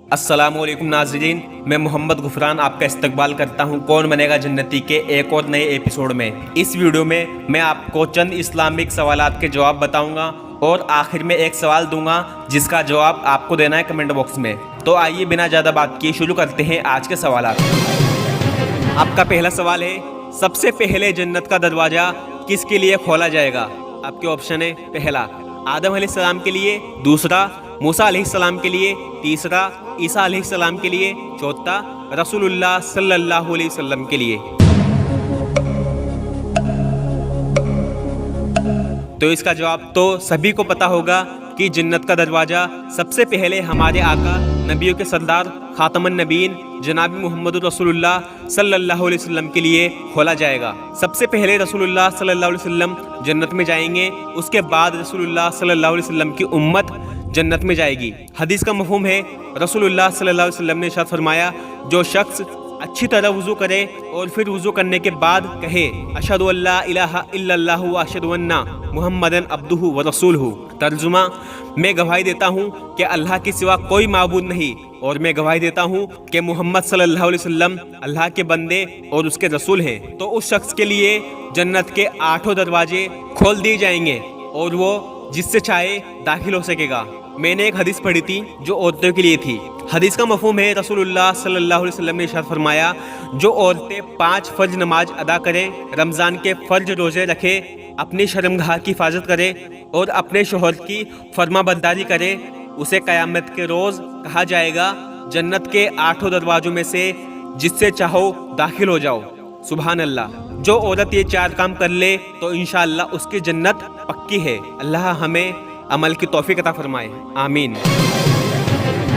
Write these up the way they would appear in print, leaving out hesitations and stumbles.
अस्सलामु अलैकुम नाज़रीन, मैं मोहम्मद गुफरान आपका इस्तकबाल करता हूं कौन बनेगा जन्नती के एक और नए एपिसोड में। इस वीडियो में मैं आपको चंद इस्लामिक सवालात के जवाब बताऊंगा और आखिर में एक सवाल दूंगा जिसका जवाब आपको देना है कमेंट बॉक्स में। तो आइए बिना ज़्यादा बात किए शुरू करते हैं आज के सवालात। आपका पहला सवाल है, सबसे पहले जन्नत का दरवाज़ा किसके लिए खोला जाएगा? आपके ऑप्शन है, पहला आदम अलैहिस्सलाम के लिए, दूसरा मूसा अलैहिस्सलाम के लिए, तीसरा ईसा अलैहिस्सलाम के लिए, चौथा रसूलुल्लाह सल्लल्लाहु अलैहि वसल्लम के लिए। तो इसका जवाब तो सभी को पता होगा कि जन्नत का दरवाज़ा सबसे पहले हमारे आका नबियों के सरदार खातमुन नबीन जनाब मोहम्मद रसूलुल्लाह सल्लल्लाहु अलैहि वसल्लम के लिए खोला जाएगा। सबसे पहले रसूलुल्लाह सल्लल्लाहु अलैहि वसल्लम जन्नत में जाएंगे, उसके बाद रसूलुल्लाह सल्लल्लाहु अलैहि वसल्लम की उम्मत जन्नत में जाएगी। हदीस का मफ़हूम है, रसूलुल्लाह सल्लल्लाहु अलैहि वसल्लम ने इरशाद फरमाया, जो शख्स अच्छी तरह वज़ू करे और फिर वज़ू करने के बाद कहे अशहदु अल्ला इलाहा इल्लल्लाहु व अशहदु अन्ना मुहम्मदन अब्दुहु व रसूलहु, तर्जुमा, मैं गवाही देता हूँ कि अल्लाह के सिवा कोई माबूद नहीं और मैं गवाही देता हूँ कि मोहम्मद सल्लल्लाहु अलैहि वसल्लम अल्लाह के बंदे और उसके रसूल हैं, तो उस शख्स के लिए जन्नत के 8 दरवाजे खोल दिए जाएंगे और वो जिससे चाहे दाखिल हो सकेगा। मैंने एक हदीस पढ़ी थी जो औरतों के लिए थी। हदीस का मफ़हूम है, रसूलुल्लाह सल्लल्लाहु अलैहि वसल्लम ने इरशाद फरमाया, जो औरतें 5 फ़र्ज नमाज अदा करें, रमज़ान के फ़र्ज रोज़े रखें, अपनी शर्मगाह की हिफाजत करें और अपने शोहर की फरमाबरदारी करें, उसे क़यामत के रोज़ कहा जाएगा जन्नत के 8 दरवाज़ों में से जिससे चाहो दाखिल हो जाओ। सुभान अल्लाह। जो औरत ये 4 काम कर ले तो इंशाअल्लाह उसकी जन्नत पक्की है। अल्लाह हमें अमल की तौफीक अता फरमाए, आमीन।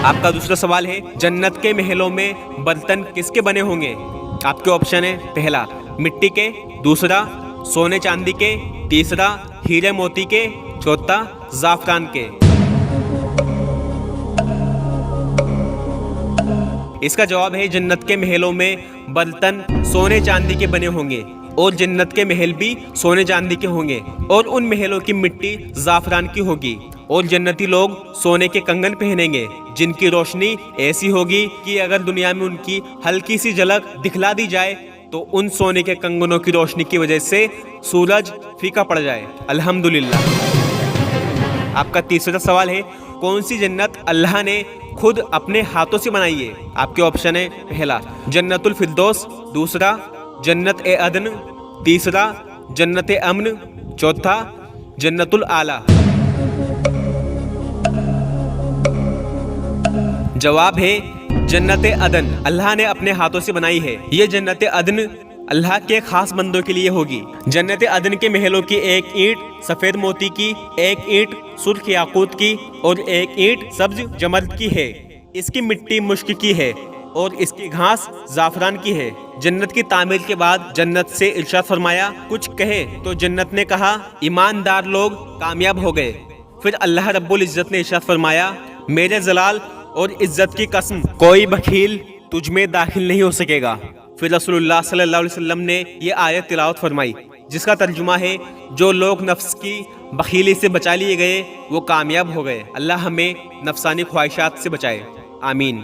आपका दूसरा सवाल है, जन्नत के महलों में बर्तन किसके बने होंगे? आपके ऑप्शन है, पहला मिट्टी के, दूसरा सोने चांदी के, तीसरा हीरे मोती के, चौथा ज़ाफ़रान के। इसका जवाब है, जन्नत के महलों में बर्तन सोने चांदी के बने होंगे और जन्नत के महल भी सोने चांदी के होंगे और उन महलों की मिट्टी ज़ाफ़रान की होगी और जन्नती लोग सोने के कंगन पहनेंगे जिनकी रोशनी ऐसी होगी कि अगर दुनिया में उनकी हल्की सी झलक दिखला दी जाए तो उन सोने के कंगनों की रोशनी की वजह से सूरज फीका पड़ जाए। अल्हम्दुलिल्लाह। आपका तीसरा सवाल है, कौन सी जन्नत अल्लाह ने खुद अपने हाथों से बनाई है? आपके ऑप्शन है, पहला जन्नतुल फिरदौस, दूसरा जन्नत ए अदन, तीसरा जन्नत ए अमन, चौथा जन्नतुल आला। जवाब है जन्नत ए अदन अल्लाह ने अपने हाथों से बनाई है। ये जन्नत ए अदन अल्लाह के खास बंदों के लिए होगी। जन्नत ए अदन के महलों की एक ईंट सफ़ेद मोती की, एक ईंट सुर्ख याकूत की और एक ईंट सब्ज जमर्द की है। इसकी मिट्टी मुश्क की है और इसकी घास ज़ाफ़रान की है। जन्नत की तामीर के बाद जन्नत से इरशाद फरमाया, कुछ कहे तो जन्नत ने कहा, ईमानदार लोग कामयाब हो गए। फिर अल्लाह रब्बुल इज़्ज़त ने इरशाद फरमाया, मेरे जलाल और इज़्ज़त की कसम, कोई बखील तुझ में दाखिल नहीं हो सकेगा। फिर रसूलुल्लाह सल्लल्लाहु अलैहि वसल्लम ने ये आयत तिलावत फरमाई जिसका तर्जुमा है, जो लोग नफ्स की बखीली से बचा लिए गए वो कामयाब हो गए। अल्लाह हमें नफसानी ख्वाहिशात से बचाए, आमीन।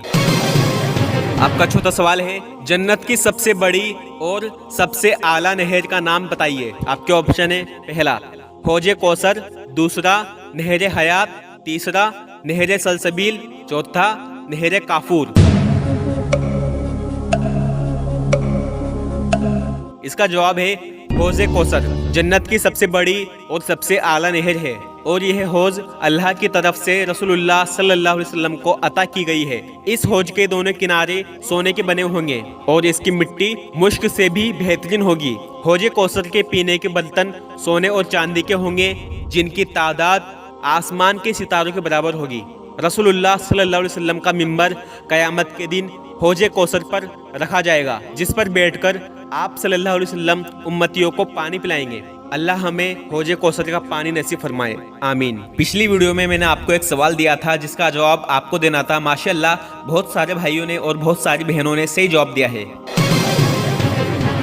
आपका चौथा सवाल है, जन्नत की सबसे बड़ी और सबसे आला नहर का नाम बताइए। आपके ऑप्शन है, पहला हौज कौसर, दूसरा नहर हयात, तीसरा नहर सलसबील, चौथा नहर काफूर। इसका जवाब है हौज कौसर। जन्नत की सबसे बड़ी और सबसे आला नहर है और यह हौज अल्लाह की तरफ से रसूलुल्लाह सल्लल्लाहु अलैहि वसल्लम को अता की गई है। इस हौज के दोनों किनारे सोने के बने होंगे और इसकी मिट्टी मुश्क से भी बेहतरीन होगी। हौज कौसर के पीने के बर्तन सोने और चांदी के होंगे जिनकी तादाद आसमान के सितारों के बराबर होगी। रसूलुल्लाह सल्लल्लाहु अलैहि वसल्लम का मिंबर क़यामत के दिन हौज कौसर पर रखा जाएगा जिस पर बैठकर आप सल्लल्लाहु अलैहि वसल्लम उम्मतियों को पानी पिलाएंगे। अल्लाह हमें हौज कौसर का पानी नसीब फरमाए, आमीन। पिछली वीडियो में मैंने आपको एक सवाल दिया था जिसका जवाब आपको देना था। माशाअल्लाह बहुत सारे भाइयों ने और बहुत सारी बहनों ने सही जवाब दिया है।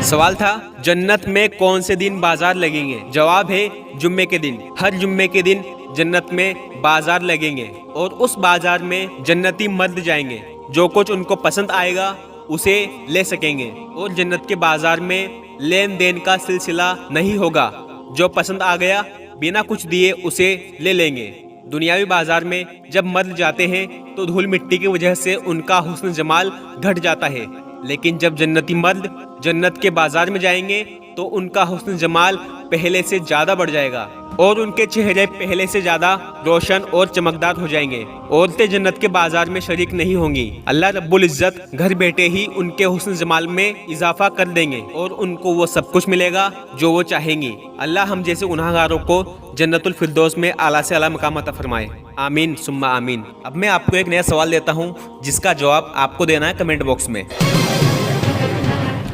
सवाल था, जन्नत में कौन से दिन बाजार लगेंगे? जवाब है जुम्मे के दिन। हर जुम्मे के दिन जन्नत में बाजार लगेंगे और उस बाजार में जन्नती मर्द जाएंगे जो कुछ उनको पसंद आएगा उसे ले सकेंगे और जन्नत के बाजार में लेन देन का सिलसिला नहीं होगा। जो पसंद आ गया बिना कुछ दिए उसे ले लेंगे। दुनियावी बाजार में जब मर्द जाते हैं तो धूल मिट्टी की वजह से उनका हुस्न जमाल घट जाता है, लेकिन जब जन्नती मर्द जन्नत के बाजार में जाएंगे तो उनका हुस्न जमाल पहले से ज्यादा बढ़ जाएगा और उनके चेहरे पहले से ज्यादा रोशन और चमकदार हो जाएंगे। औरतें जन्नत के बाजार में शरीक नहीं होंगी। अल्लाह रब्बुल इज्जत घर बैठे ही उनके हुस्न जमाल में इजाफा कर देंगे और उनको वो सब कुछ मिलेगा जो वो चाहेंगी। अल्लाह हम जैसे गुनाहगारों को जन्नतुल फिरदौस में आला से आला मकाम अता फरमाए। आमीन सुम्मा आमीन। अब मैं आपको एक नया सवाल देता हूँ जिसका जवाब आपको देना है कमेंट बॉक्स में।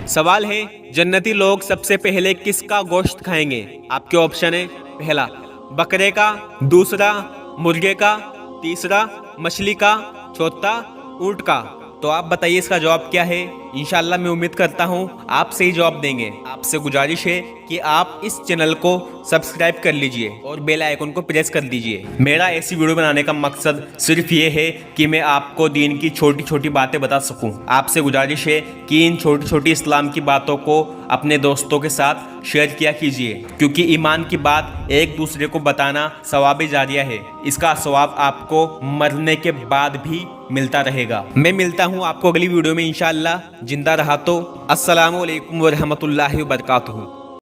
सवाल है, जन्नती लोग सबसे पहले किसका गोश्त खाएंगे? आपके ऑप्शन है, पहला बकरे का, दूसरा मुर्गे का, तीसरा मछली का, चौथा ऊंट का। तो आप बताइए इसका जवाब क्या है। इंशाल्लाह मैं उम्मीद करता हूँ आप सही जवाब देंगे। आपसे गुजारिश है कि आप इस चैनल को सब्सक्राइब कर लीजिए और बेल आइकन को प्रेस कर दीजिए। मेरा ऐसी वीडियो बनाने का मकसद सिर्फ ये है कि मैं आपको दीन की छोटी छोटी बातें बता सकूं। आपसे गुजारिश है कि इन छोटी छोटी इस्लाम की बातों को अपने दोस्तों के साथ शेयर किया कीजिए, क्योंकि ईमान की बात एक दूसरे को बताना सवाब जारिया है। इसका सवाब आपको मरने के बाद भी मिलता रहेगा। मैं मिलता हूँ आपको अगली वीडियो में इंशाअल्लाह। जिंदा रहा तो अस्सलामु अलैकुम व रहमतुल्लाहि व बरकातुहू।